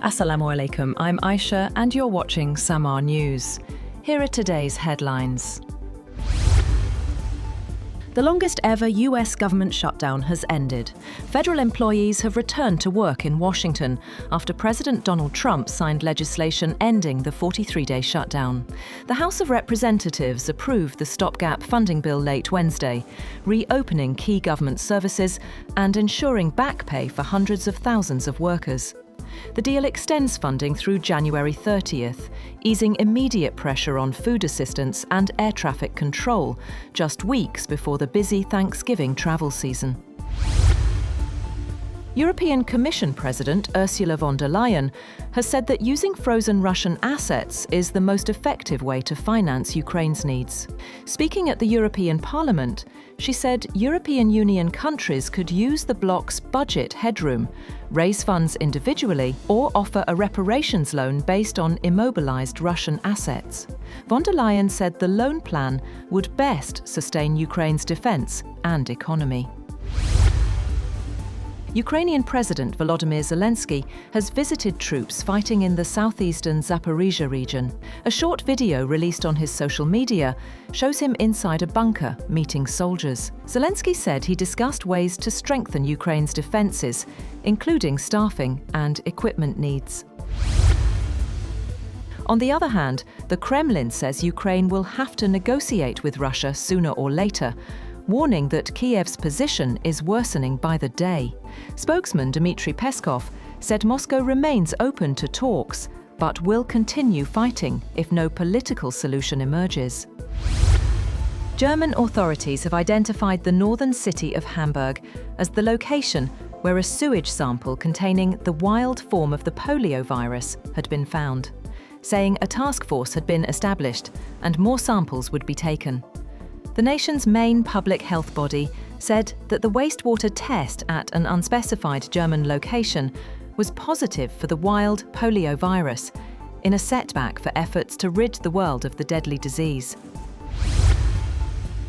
Assalamu alaikum, I'm Aisha and you're watching Samaa News. Here are today's headlines. The longest ever US government shutdown has ended. Federal employees have returned to work in Washington after President Donald Trump signed legislation ending the 43-day shutdown. The House of Representatives approved the stopgap funding bill late Wednesday, reopening key government services and ensuring back pay for hundreds of thousands of workers. The deal extends funding through January 30th, easing immediate pressure on food assistance and air traffic control, just weeks before the busy Thanksgiving travel season. European Commission President Ursula von der Leyen has said that using frozen Russian assets is the most effective way to finance Ukraine's needs. Speaking at the European Parliament, she said European Union countries could use the bloc's budget headroom, raise funds individually, or offer a reparations loan based on immobilized Russian assets. Von der Leyen said the loan plan would best sustain Ukraine's defense and economy. Ukrainian President Volodymyr Zelensky has visited troops fighting in the southeastern Zaporizhzhia region. A short video released on his social media shows him inside a bunker meeting soldiers. Zelensky said he discussed ways to strengthen Ukraine's defences, including staffing and equipment needs. On the other hand, the Kremlin says Ukraine will have to negotiate with Russia sooner or later, warning that Kiev's position is worsening by the day. Spokesman Dmitry Peskov said Moscow remains open to talks, but will continue fighting if no political solution emerges. German authorities have identified the northern city of Hamburg as the location where a sewage sample containing the wild form of the polio virus had been found, saying a task force had been established and more samples would be taken. The nation's main public health body said that the wastewater test at an unspecified German location was positive for the wild polio virus, in a setback for efforts to rid the world of the deadly disease.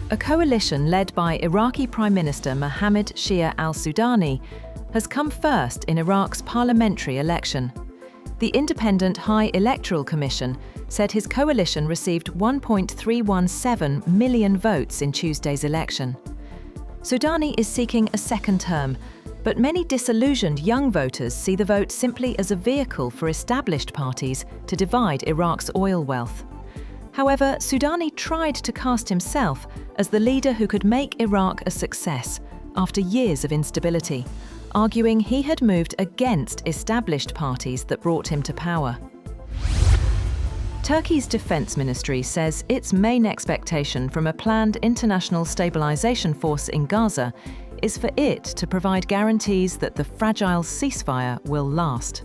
A coalition led by Iraqi Prime Minister Mohammed Shia al-Sudani has come first in Iraq's parliamentary election. The Independent High Electoral Commission said his coalition received 1.317 million votes in Tuesday's election. Sudani is seeking a second term, but many disillusioned young voters see the vote simply as a vehicle for established parties to divide Iraq's oil wealth. However, Sudani tried to cast himself as the leader who could make Iraq a success after years of instability, arguing he had moved against established parties that brought him to power. Turkey's defense ministry says its main expectation from a planned international stabilization force in Gaza is for it to provide guarantees that the fragile ceasefire will last.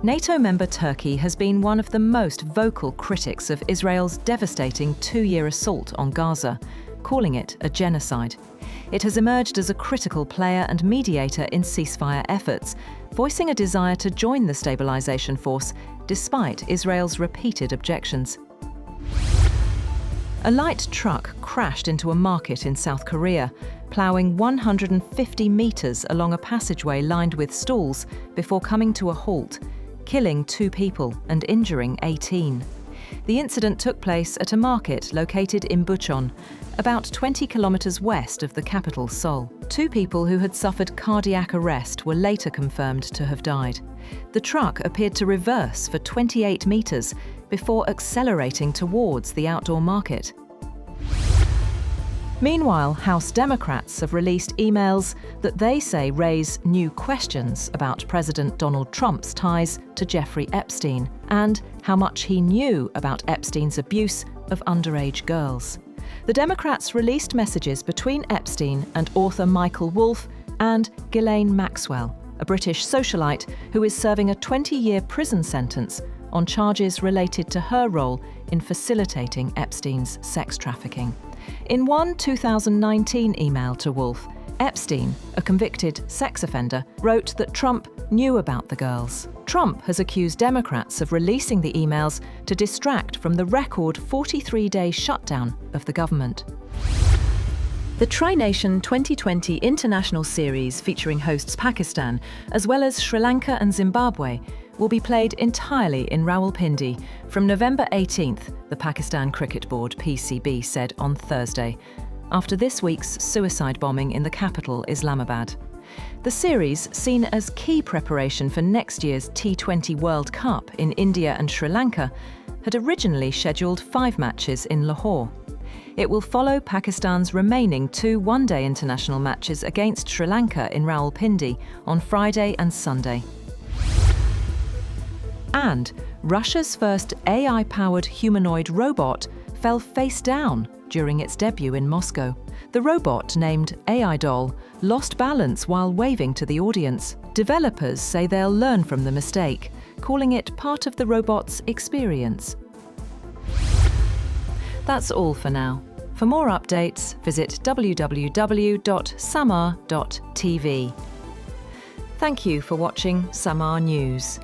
NATO member Turkey has been one of the most vocal critics of Israel's devastating two-year assault on Gaza, calling it a genocide. It has emerged as a critical player and mediator in ceasefire efforts, voicing a desire to join the stabilization force despite Israel's repeated objections. A light truck crashed into a market in South Korea, ploughing 150 meters along a passageway lined with stalls before coming to a halt, killing 2 people and injuring 18. The incident took place at a market located in Bucheon, about 20 kilometers west of the capital, Seoul. 2 people who had suffered cardiac arrest were later confirmed to have died. The truck appeared to reverse for 28 meters before accelerating towards the outdoor market. Meanwhile, House Democrats have released emails that they say raise new questions about President Donald Trump's ties to Jeffrey Epstein and how much he knew about Epstein's abuse of underage girls. The Democrats released messages between Epstein and author Michael Wolff and Ghislaine Maxwell, a British socialite who is serving a 20-year prison sentence on charges related to her role in facilitating Epstein's sex trafficking. In one 2019 email to Wolff, Epstein, a convicted sex offender, wrote that Trump knew about the girls. Trump has accused Democrats of releasing the emails to distract from the record 43-day shutdown of the government. The Tri-Nation 2020 International Series featuring hosts Pakistan, as well as Sri Lanka and Zimbabwe, will be played entirely in Rawalpindi from November 18th, the Pakistan Cricket Board (PCB) said on Thursday, after this week's suicide bombing in the capital, Islamabad. The series, seen as key preparation for next year's T20 World Cup in India and Sri Lanka, had originally scheduled 5 matches in Lahore. It will follow Pakistan's remaining 2 one-day international matches against Sri Lanka in Rawalpindi on Friday and Sunday. And Russia's first AI-powered humanoid robot fell face down during its debut in Moscow. The robot, named AI Doll, lost balance while waving to the audience. Developers say they'll learn from the mistake, calling it part of the robot's experience. That's all for now. For more updates, visit www.samaa.tv. Thank you for watching Samaa News.